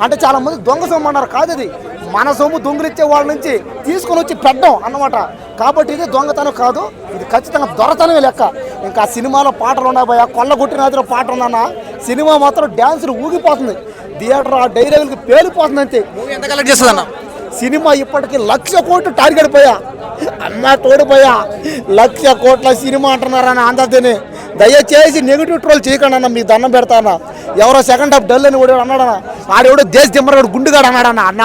అంటే చాలా మంది దొంగ సొమ్ము అన్నారు. కాదు, అది మన సొమ్ము దొంగలిచ్చే వాళ్ళ నుంచి తీసుకొని వచ్చి పెట్టడం అన్నమాట. కాబట్టి ఇది దొంగతనం కాదు, ఇది ఖచ్చితంగా దొరతనమే లెక్క. ఇంకా సినిమాలో పాటలు ఉన్నాయి భయ, కొల్లగొట్టిన పాట ఉందన్న. సినిమా మాత్రం డ్యాన్సులు ఊగిపోతుంది, థియేటర్ ఆ డైలాగులకి పేలిపోతుంది అంతే. ఎంత కలెక్ట్ చేస్తుంది అన్న? సినిమా ఇప్పటికీ 1,00,000 కోట్లు టార్గెట్ పోయా అన్న, తోడిపోయా 1,00,000 కోట్ల సినిమా అంటున్నారన్న అందరినీ. దయచేసి నెగిటివ్ ట్రోల్ చేయకండి అన్న, మీకు దండం పెడతానా. ఎవరో సెకండ్ హాఫ్ డల్ అని కూడా అన్నాడన్న, ఆడెవడో దేశ దిమ్మరాడు గుండుగాడు అన్నాడన్న. అన్న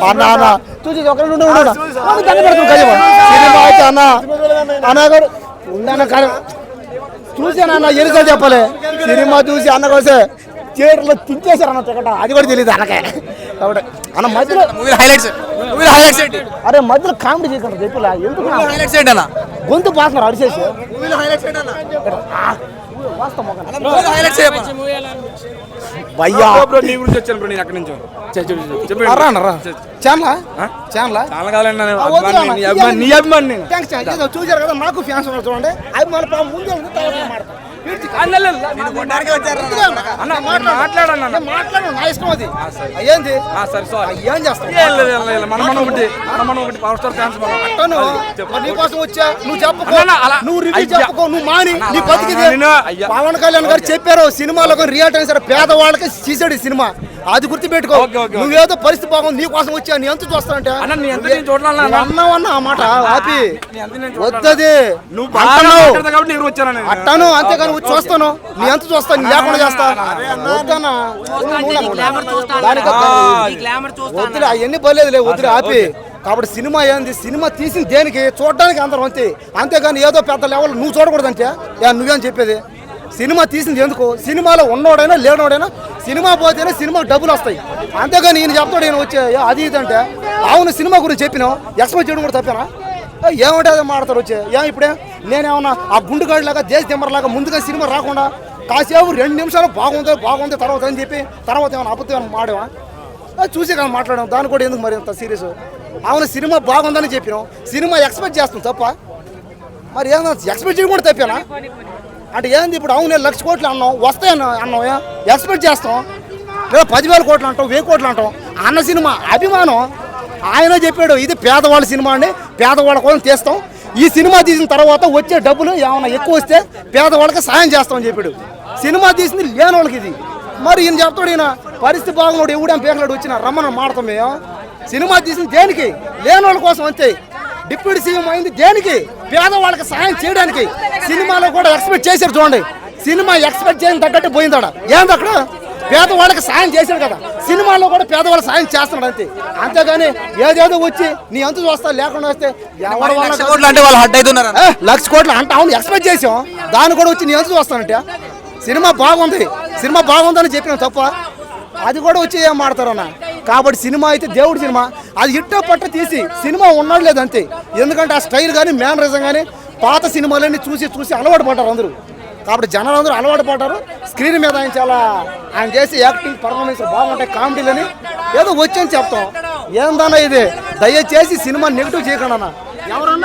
అన్న అన్న చూసి ఒకరి నుండి దండం పెడుతుంది సినిమా అయితే అన్న అన్నగారు ఉండన్న కానీ చూసానన్న. ఎన్నిసార్లు చెప్పలే, సినిమా చూసి అన్న కోసే థియేటర్లో తించేశారు అన్న టికెట్, అది కూడా తెలియదు అన్నకే. కాబట్టి అన్న మధ్యలో అరే మధ్యలో కామెడీ చేయకుండా చెప్పిలా ఎందుకు గొంతు పాస్తున్నారు అడిచేసి భయ్యా చూసారు కదా, నాకు ఫ్యాన్స్ ఉన్నారు చూడండి. అభిమాన ముందు నీకోసం వచ్చా, నువ్వు చెప్పుకో, నువ్వు రివ్యూ చెప్పుకో, నువ్వు మాని నీ బతికిదే. పవన్ కళ్యాణ్ గారు చెప్పారు సినిమాలో రియల్ టైం సార్ పేదవాళ్ళకి చేసాడు సినిమా, అది గుర్తుపెట్టుకో. నువ్వేదో పరిస్థితి బాగుంది నీకోసం వచ్చా, నీ ఎంత చూస్తానంటే అన్నావన్నా ఆ మాట ఆపి వద్దది అట్టాను, అంతేగాని చూస్తాను నీ ఎంత చూస్తాను, నీ లేకుండా చేస్తా వద్దన్నా. వద్దులే అవన్నీ పర్లేదులే, వద్దులే ఆపి. కాబట్టి సినిమా ఏంది, సినిమా తీసిన దేనికి చూడడానికి అందరం అంతే, అంతేగాని ఏదో పెద్ద లెవెల్ నువ్వు చూడకూడదంటే నువ్వేం చెప్పేది. సినిమా తీసింది ఎందుకు, సినిమాలో ఉన్నోడైనా లేనోడైనా సినిమా పోతేనే సినిమాకి డబ్బులు వస్తాయి, అంతేగాని ఈయన చెప్తాడు ఈయన వచ్చే అది ఇది అంటే. అవును సినిమా గురించి చెప్పినావు, ఎక్స్పెక్ట్ చేయడం కూడా తప్పేనా? ఏమంటే అదే మాడతారు వచ్చే. ఏమిప్పుడే నేనేమన్నా ఆ గుండుగాడిలాగా దేశ దిమ్మర్లాగా ముందుగా సినిమా రాకుండా కాసేపు 2 నిమిషాలు బాగుంది తర్వాత అని చెప్పి తర్వాత ఏమైనా అబద్ధం మాడేవా? చూసే కానీ మాట్లాడాం, దాని కూడా ఎందుకు మరి అంత సీరియస్? అవును సినిమా బాగుందని చెప్పినాం, సినిమా ఎక్స్పెక్ట్ చేస్తాం తప్ప, మరి ఏమన్నా ఎక్స్పెక్ట్ చేయడం కూడా తప్పేనా? అంటే ఏంది ఇప్పుడు? అవును 1,00,000 కోట్లు అన్నాం, వస్తాయన్నా అన్నాం, ఎక్స్పెక్ట్ చేస్తాం. లేదా 10,000 కోట్లు అంటాం, 1000 కోట్లు అంటాం. అన్న సినిమా అభిమానం, ఆయన చెప్పాడు ఇది పేదవాళ్ళ సినిమా అండి, పేదవాళ్ళ కోసం తీస్తాం, ఈ సినిమా తీసిన తర్వాత వచ్చే డబ్బులు ఏమైనా ఎక్కువ వస్తే పేదవాళ్ళకి సాయం చేస్తామని చెప్పాడు. సినిమా తీసింది లేని వాళ్ళకి ఇది. మరి ఈయన చెప్తాడు, ఈయన పరిస్థితి బాగున్నాడు ఎవడేం పేకలాడు వచ్చిన రమ్మని మాడతాం మేము. సినిమా తీసింది దేనికి? లేని వాళ్ళ కోసం అంతే. డిప్యూటీ సీఎం అయింది దేనికి? పేదవాళ్ళకి సాయం చేయడానికి. సినిమాలో కూడా ఎక్స్పెక్ట్ చేశారు చూడండి, సినిమా ఎక్స్పెక్ట్ చేయని తగ్గట్టు పోయింది. ఏంది అక్కడ పేదవాళ్ళకి సాయం చేశాడు కదా, సినిమాలో కూడా పేదవాళ్ళకి సాయం చేస్తున్నాడు అంతే. అంతేగాని ఏదేదో వచ్చి నీ అంత చూస్తా లేకుండా వస్తే 1,00,000 కోట్లు అంటే అవును ఎక్స్పెక్ట్ చేసాం, దాన్ని కూడా వచ్చి నీ అంత చూస్తానంటే. సినిమా బాగుందని చెప్పినాం తప్ప, అది కూడా వచ్చి ఏం మాడతారన్న. కాబట్టి సినిమా అయితే దేవుడి సినిమా, అది హిట్టో పట్ట తీసి సినిమా ఉన్నాడు లేదంతే. ఎందుకంటే ఆ స్టైల్ కానీ మేనరిజం కానీ పాత సినిమాలన్నీ చూసి అలవాటు పడ్డారు అందరూ. కాబట్టి జనాలు అందరూ అలవాటు పడ్డారు. స్క్రీన్ మీద ఆయన చేసి యాక్టింగ్ పర్ఫార్మెన్స్ బాగుంటాయి, కామెడీలని ఏదో వచ్చని చెప్తాం. ఏందన్నా ఇది, దయచేసి సినిమా నెగిటివ్ చేయకుండా ఎవరన్నా